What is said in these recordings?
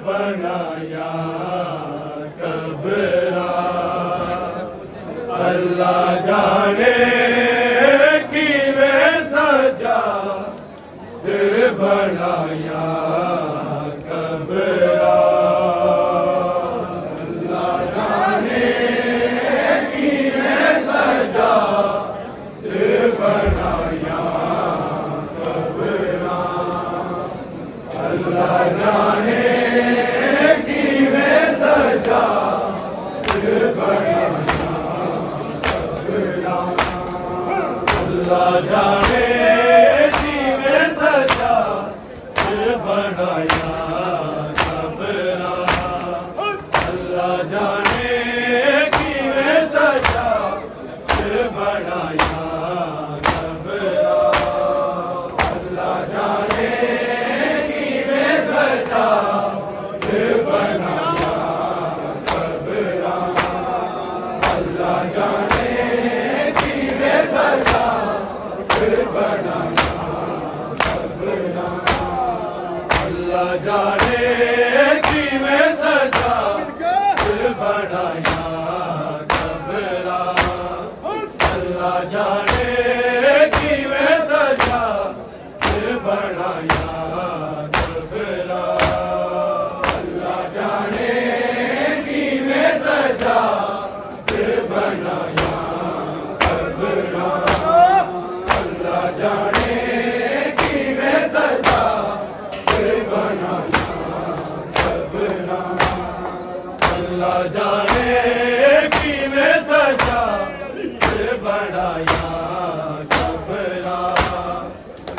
बनाया कबरा अल्लाह जाने कि मैं सजा बनाया कबरा अल्लाह जाने कि मैं सजा बनाया कबरा अल्लाह जाने कि मैं सजा बनाया कबरा अल्लाह जाने कि मैं सजा बनाया कबरा अल्लाह जाने कि मैं सजा बनाया कबरा अल्लाह जाने कि मैं सजा बनाया कबरा अल्लाह जाने कि मैं सजा बनाया कबरा अल्लाह जाने कि मैं सजा बनाया कबरा अल्लाह जाने कि मैं सजा बनाया कबरा अल्लाह जाने कि मैं सजा बनाया कबरा अल्लाह जाने कि मैं सजा बनाया कबरा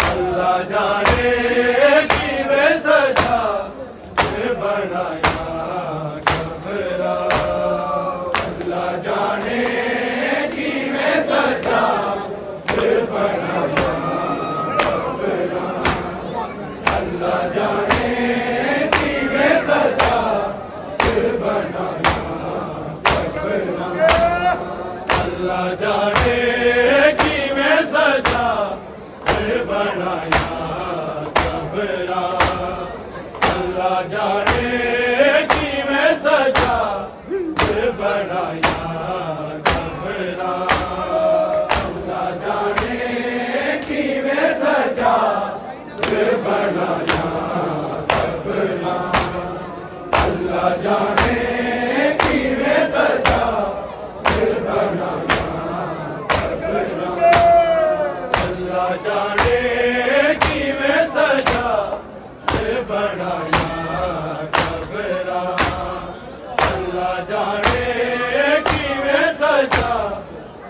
अल्लाह जाने कि मैं सजा बनाया कबरा अल्लाह जाने कि मैं सजा बनाया कबरा अल्लाह जाने कि मैं सजा बनाया कबरा अल्लाह जाने कि मैं सजा बनाया कबरा अल्लाह जाने कि मैं सजा बनाया कबरा अल्लाह जाने कि मैं सजा बनाया कबरा बनाया कबरा अल्लाह जाने किवें सजा दिल बनाया कबरा अल्लाह जाने किवें सजा दिल बनाया कबरा अल्लाह जाने किवें सजा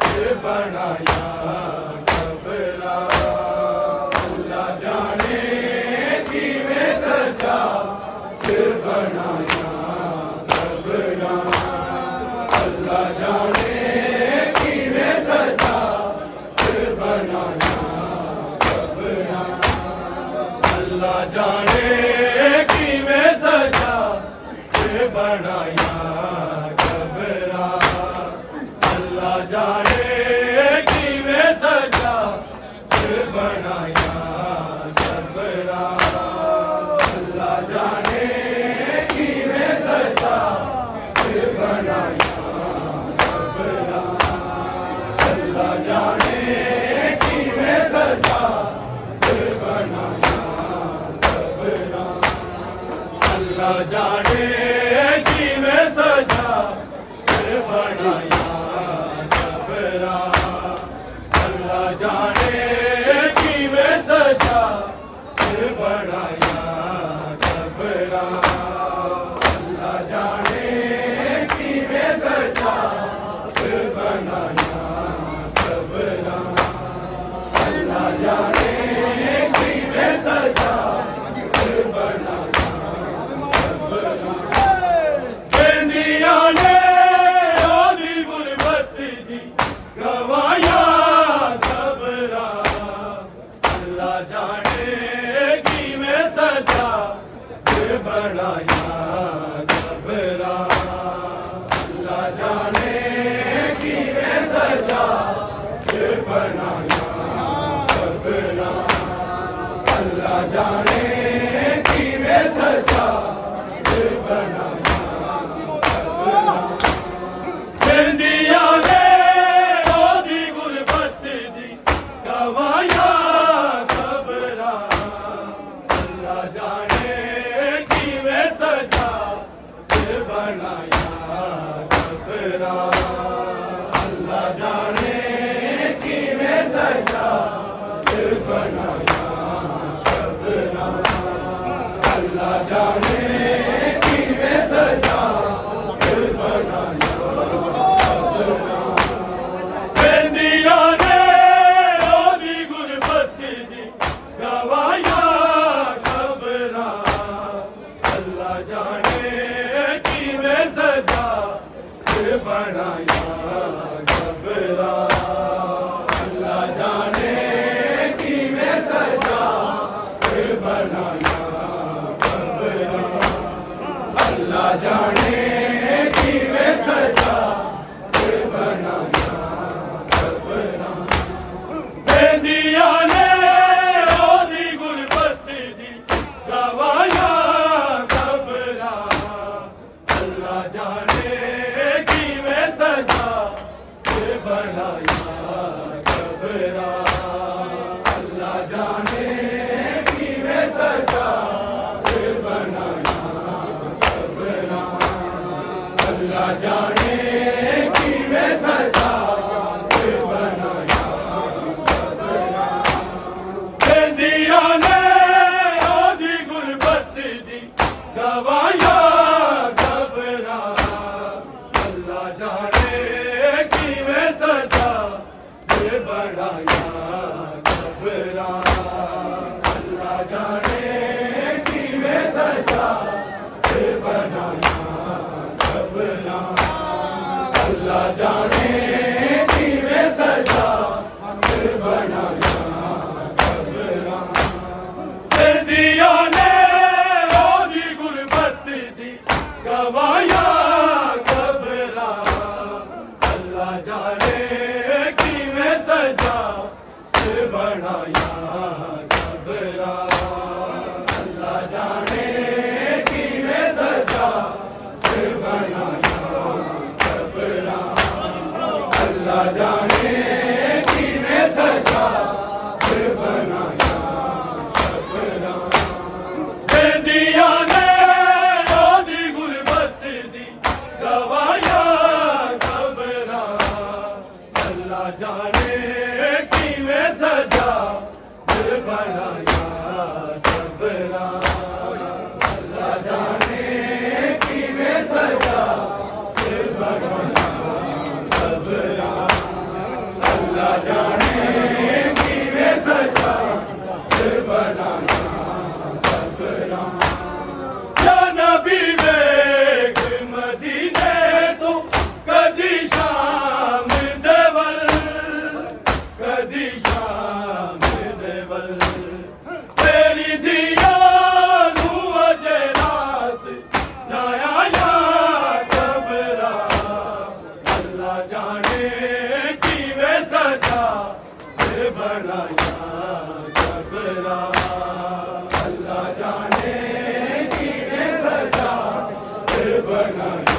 दिल बनाया कबरा अल्लाह जाने किवें सजा दिल बनाया कबरा अल्लाह जाने किवें सजा दिल बनाया कबरा अल्लाह जाने किवें सजा दिल बनाया कबरा अल्लाह जाने किवें सजा दिल बनाया कबरा अल्लाह जाने किवें सजा दिल बनाया कबरा अल्लाह जाने किवें सजा दिल बनाया कबरा अल्लाह जाने किवें सजा दिल बनाया कबरा अल्लाह जाने किवें सजा दिल बनाया कबरा अल्लाह जाने किवें सजा दिल बनाया कबरा अल्लाह जाने किवें सजा दिल बनाया बेंदिया ने ओदी गुरबत दी गवाया कबरा अल्लाह जाने किवें सजा दिल बनाया कबरा अल्लाह जाने किवें सजा दिल बनाया कबरा अल्लाह जाने किवें सजा दिल बनाया कबरा बेंदिया ने ओदी गुरबत दी गवाया कबरा अल्लाह जाने किवें सजा दिल बनाया कबरा अल्लाह जाने किवें सजा दिल बनाया कबरा अल्लाह जाने किवें सजा दिल बनाया कबरा बेंदिया ने ओदी गुरबत दी गवाया कबरा अल्लाह जाने किवें सजा दिल बनाया कबरा अल्लाह जाने किवें सजा दिल बनाया कबरा अल्लाह जाने किवें सजा दिल बनाया कबरा बेंदिया ने ओदी गुरबत दी गवाया कबरा अल्लाह जाने किवें सजा दिल बनाया कबरा अल्लाह जाने किवें सजा दिल बनाया कबरा अल्लाह जाने किवें सजा दिल बनाया कबरा बेंदिया ने ओदी गुरबत दी गवाया कबरा अल्लाह जाने किवें सजा दिल बनाया कबरा अल्लाह जाने किवें सजा दिल बनाया कबरा अल्लाह जाने किवें सजा दिल बनाया कबरा बेंदिया ने ओदी गुरबत दी गवाया कबरा अल्लाह जाने किवें सजा दिल बनाया कबरा अल्लाह जाने किवें सजा दिल बनाया कबरा अल्लाह जाने किवें सजा दिल बनाया कबरा अल्लाह जाने किवें सजा दिल बनाया घबरा अल्लाह जाने किवें सजा दिल बनाया घबरा अल्लाह जाने किवें सजा दिल बनाया घबरा या नबी वेख मदीने तो कदी शाम देवल कदी शाम देवल तेरी दिया नू अजे रास नाया या घबरा अल्लाह जाने किवें सजा दिल बनाया घबरा अल्लाह जाने किवें सजा दिल बनाया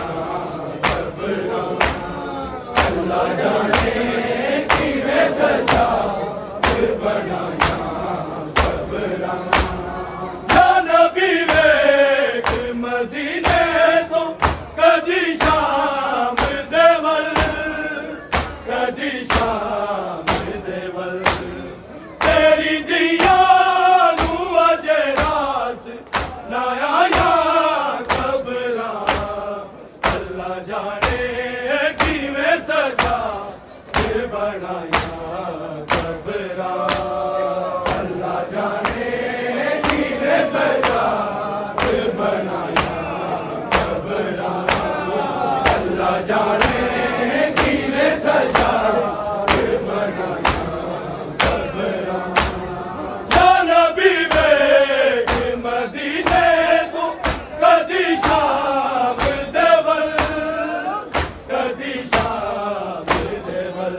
घबरा अल्लाह जाने किवें सजा दिल बनाया घबरा या नबी वेख मदीने तो कदी शाम देवल कदी शाम देवल तेरी दिया नू अजे रास नाया या घबरा अल्लाह जाने किवें सजा दिल बनाया घबरा अल्लाह जाने किवें सजा दिल बनाया घबरा अल्लाह जाने किवें सजा दिल बनाया घबरा या नबी वेख मदीने तो कदी शाम देवल कदी शाम देवल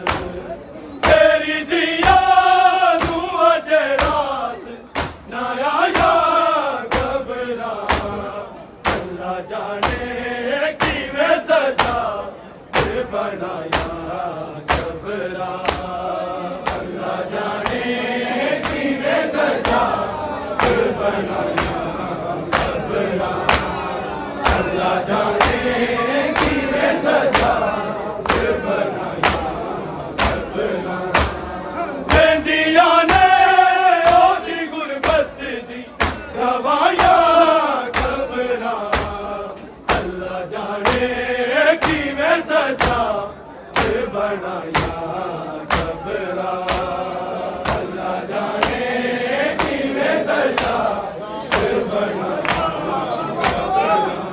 तेरी दिया नू अजे रास नाया या घबरा अल्लाह जाने किवें सजा दिल बनाया घबरा अल्लाह जाने किवें सजा दिल बनाया घबरा अल्लाह जाने किवें सजा दिल बनाया घबरा बेंदिया ने ओदी गुरबत दी गवाया घबरा अल्लाह जाने किवें सजा दिल बनाया घबरा अल्लाह जाने किवें सजा दिल बनाया घबरा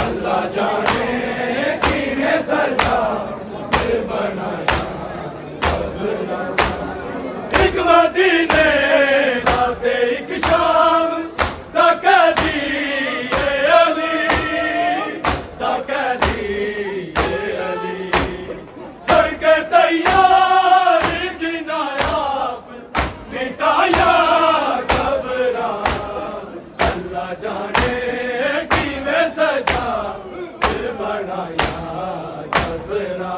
अल्लाह जाने किवें सजा दिल बनाया घबरा एक मदीने राते एक शाम दा कदी ये अली दा कदी ये अली करके तैयार जिनायाब मिटाया घबरा अल्लाह जाने किवें सजा दिल बनाया घबरा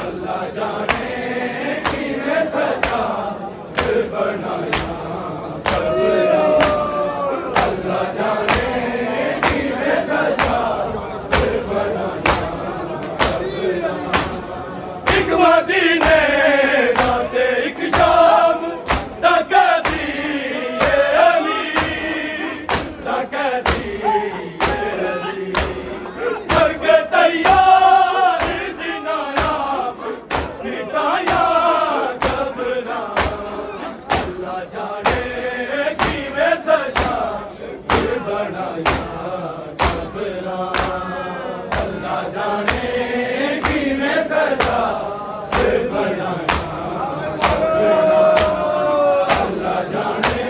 अल्लाह जाने किवें सजा दिल बनाया घबरा अल्लाह जाने किवें सजा दिल बनाया घबरा एक मदीने राते एक शाम दा कदी ये अली दा कदी ये अली करके तैयार जिनायाब मिटाया घबरा अल्लाह जाने किवें सजा दिल बनाया घबरा अल्लाह जाने किवें सजा दिल बनाया घबरा अल्लाह जाने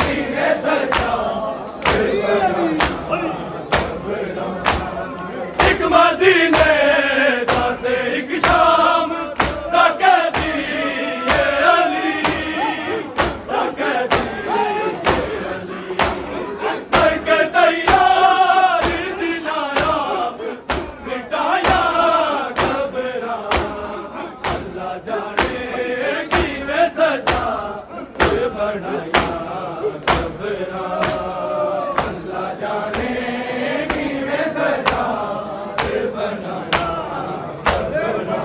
किवें सजा दिल बनाया घबरा एक मदीने राते एक शाम दा कदी ये अली दा कदी ये अली करके तैयार जिनायाब मिटाया घबरा अल्लाह जाने किवें सजा दिल बनाया घबरा अल्लाह जाने किवें सजा दिल बनाया घबरा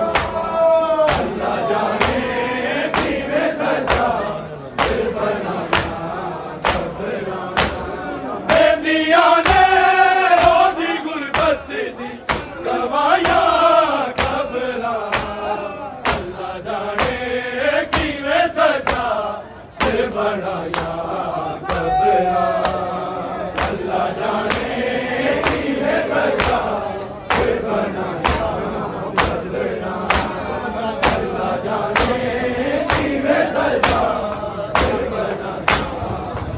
बनाया कबरा अल्लाह जाने किवें सजा दिल बनाया कबरा अल्लाह जाने किवें सजा दिल बनाया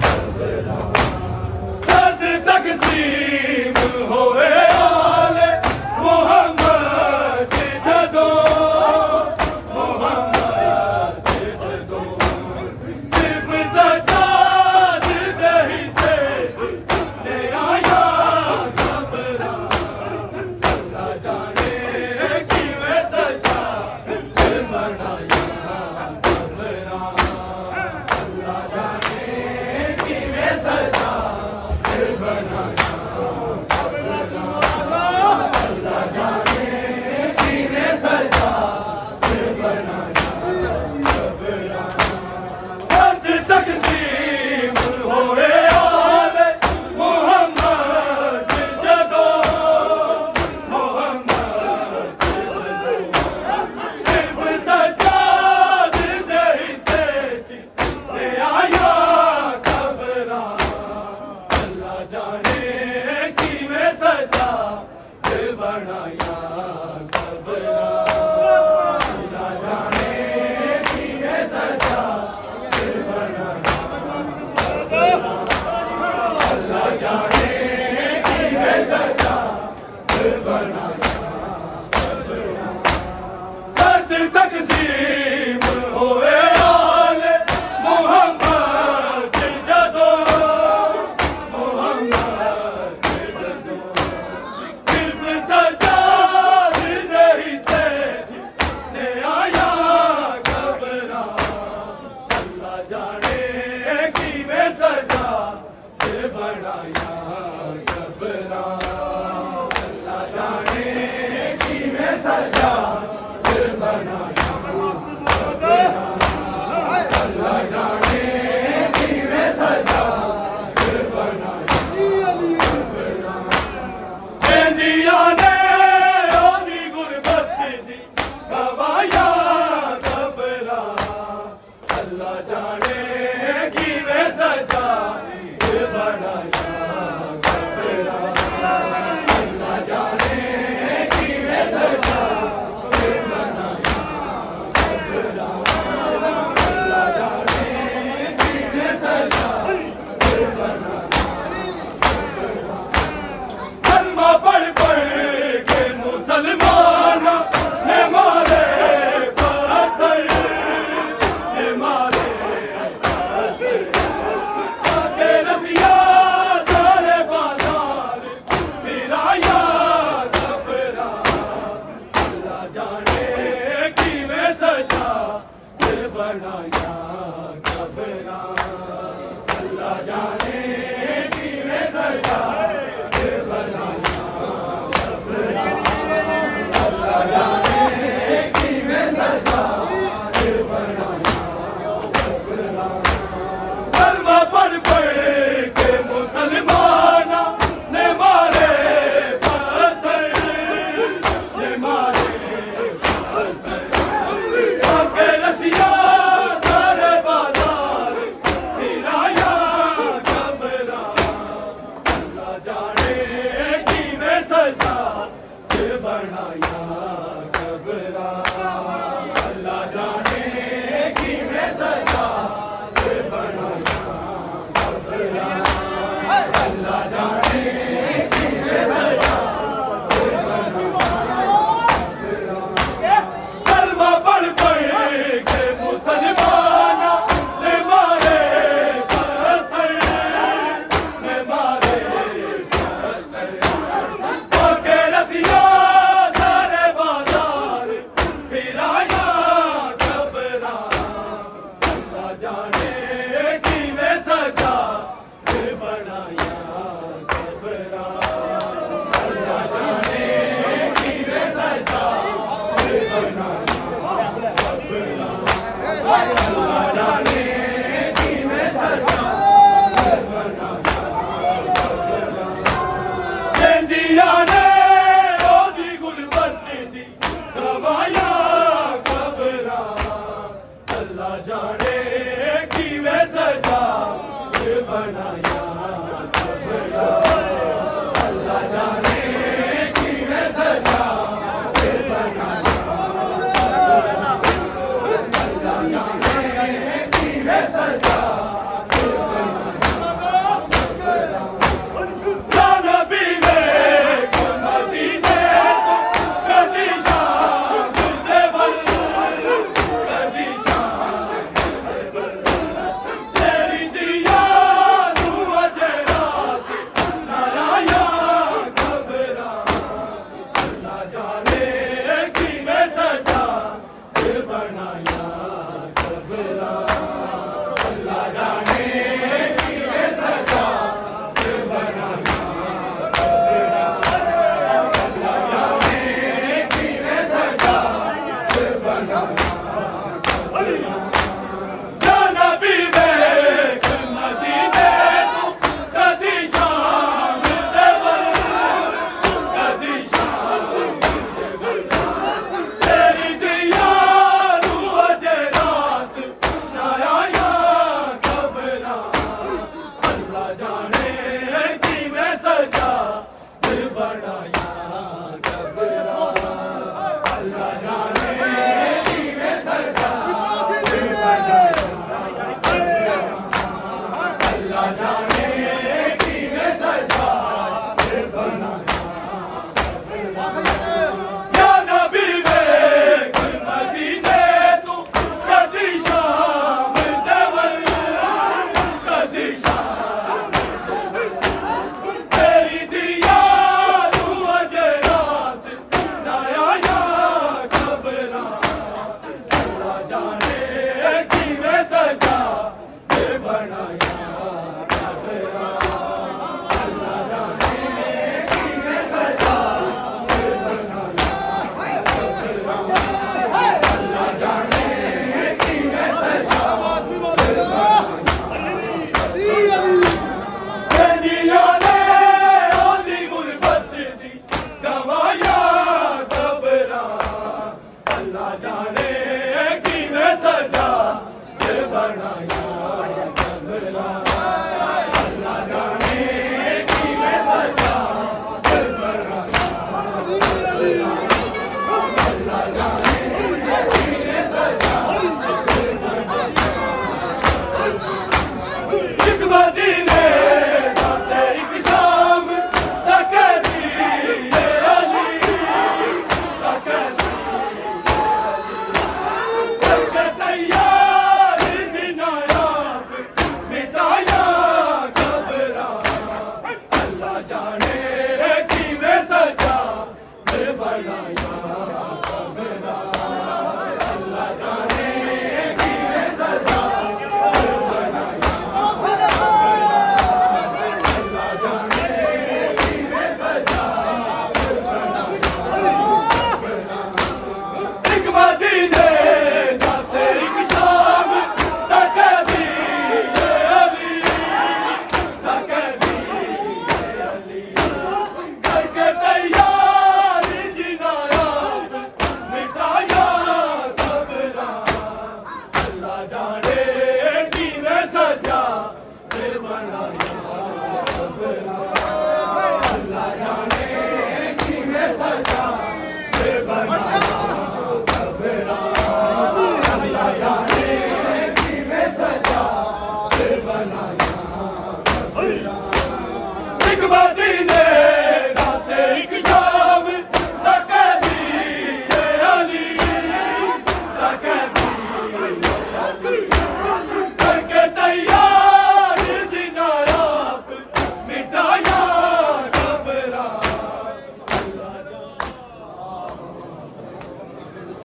कबरा दर्द तकसीम होए आले मोहम्मद जदों बनाया कबरा अल्लाह जाने किवें सजा दिल बनाया अल्लाह जाने किवें सजा दिल बनाया दर्द तकसीम होए आले मोहम्मद जदों मोहम्मद जदों बनाया कबरा अल्लाह जाने किवें सजा दिल बनाया अल्लाह जाने किवें सजा दिल बनाया बेंदिया ने ओदी गुरबत दी गवाया कबरा अल्लाह जाने किवें सजा बनाया कबरा अल्लाह जाने किवें सजा दिल बनाया कबरा अल्लाह जाने किवें सजा दिल बनाया कलमा पढ़ पढ़ के मुसलमान ने मारे पत्थर ने मारे बनाया कबरा अल्लाह जाने किवें सजा दिल बनाया कबरा अल्लाह जाने किवें सजा दिल बनाया कबरा कलमा पढ़ पढ़ के मुसलमान ने मारे पत्थर ने मारे पत्थर रसिया बनाया कबरा अल्लाह जाने किवें सजा दिल बनाया कबरा अल्लाह जाने किवें सजा दिल बनाया कलमा पढ़ पढ़ के मुसलमान ने मारे पत्थर ने मारे पत्थर रसिया जाने किवें सजा दिल बनाया कबरा अल्लाह जाने किवें सजा दिल बनाया कबरा अल्लाह जाने किवें सजा दिल बनाया कबरा बेंदिया ने ओदी गुरबत दी गवाया कबरा अल्लाह जाने किवें सजा या नबी देख मदीने तू कदी शाम दे वल कदी शाम दे वल तेरी दिया नू अजे रात ना आया खबरा अल्लाह जाने किवें सजा दिल बनाया खबरा अल्लाह जाने किवें सजा दिल बनाया अल्लाह जाने किवें सजा दिल बनाया या नबी देख मदीने तू कदी शाम दे वल कदी शाम तेरी दिया तू अजे रात ना आया खबरा अल्लाह जाने किवें सजा दिल बनाया खबरा अल्लाह जाने किवें सजा दिल बनाया अल्लाह जाने किवें सजा दिल दुनिया ने ओदी गुरबत दी गवाया खबरा अल्लाह जाने किवें सजा दिल बनाया खबरा अल्लाह जाने किवें सजा दिल बनाया अल्लाह जाने किवें सजा दिल बनाया एक मदीने जाते एक शाम तकदी ये अली तकदी तक तैयार बिनायाब मिटाया खबरा अल्लाह जाने किवें सजा दिल बनाया खबरा अल्लाह जाने